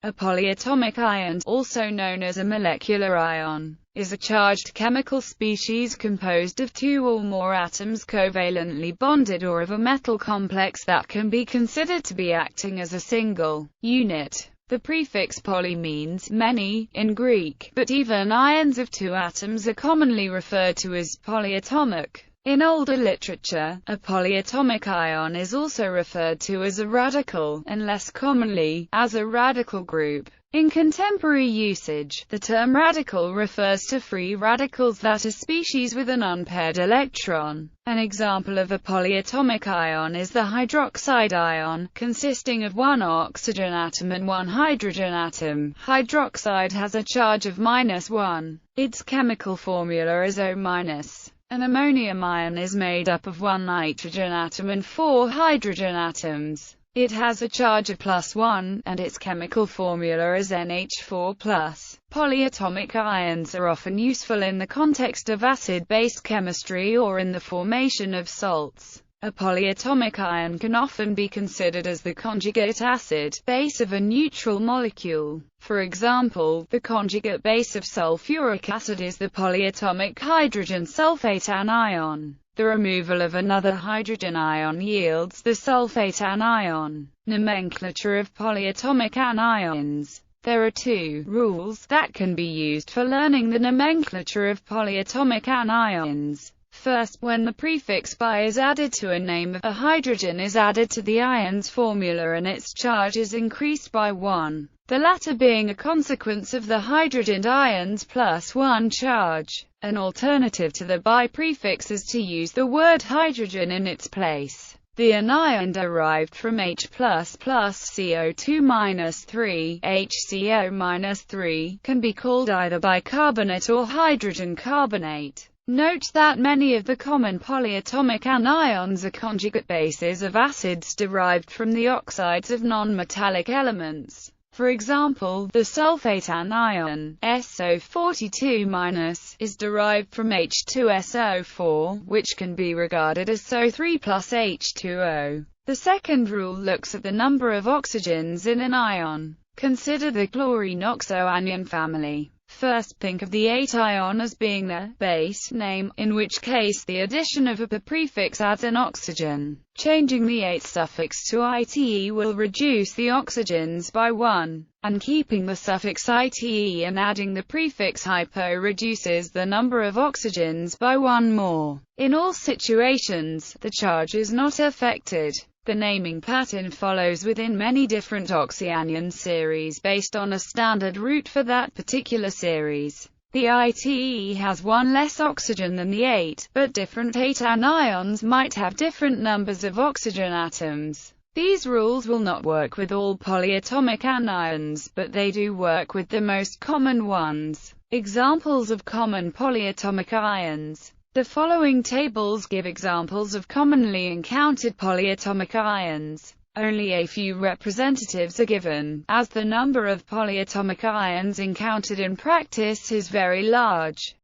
A polyatomic ion, also known as a molecular ion, is a charged chemical species composed of two or more atoms covalently bonded or of a metal complex that can be considered to be acting as a single unit. The prefix poly means many in Greek, but even ions of two atoms are commonly referred to as polyatomic. In older literature, a polyatomic ion is also referred to as a radical, and less commonly, as a radical group. In contemporary usage, the term radical refers to free radicals that are species with an unpaired electron. An example of a polyatomic ion is the hydroxide ion, consisting of one oxygen atom and one hydrogen atom. Hydroxide has a charge of -1. Its chemical formula is O-. An ammonium ion is made up of one nitrogen atom and four hydrogen atoms. It has a charge of +1, and its chemical formula is NH4+. Polyatomic ions are often useful in the context of acid-base chemistry or in the formation of salts. A polyatomic ion can often be considered as the conjugate acid-base of a neutral molecule. For example, the conjugate base of sulfuric acid is the polyatomic hydrogen sulfate anion. The removal of another hydrogen ion yields the sulfate anion. Nomenclature of polyatomic anions. There are two rules that can be used for learning the nomenclature of polyatomic anions. First, when the prefix bi is added to a name, a hydrogen is added to the ion's formula and its charge is increased by 1, the latter being a consequence of the hydrogen ion's +1 charge. An alternative to the bi prefix is to use the word hydrogen in its place. The anion derived from H++ CO2-3, HCO-3, can be called either bicarbonate or hydrogen carbonate. Note that many of the common polyatomic anions are conjugate bases of acids derived from the oxides of non-metallic elements. For example, the sulfate anion, SO42-, is derived from H2SO4, which can be regarded as SO3 plus H2O. The second rule looks at the number of oxygens in an ion. Consider the chlorine-oxo anion family. First, think of the 8 ion as being the base name, in which case the addition of a prefix adds an oxygen. Changing the 8 suffix to ite will reduce the oxygens by 1, and keeping the suffix ite and adding the prefix hypo reduces the number of oxygens by 1 more. In all situations, the charge is not affected. The naming pattern follows within many different oxyanion series based on a standard root for that particular series. The ite has one less oxygen than the 8, but different 8 anions might have different numbers of oxygen atoms. These rules will not work with all polyatomic anions, but they do work with the most common ones. Examples of common polyatomic ions. The following tables give examples of commonly encountered polyatomic ions. Only a few representatives are given, as the number of polyatomic ions encountered in practice is very large.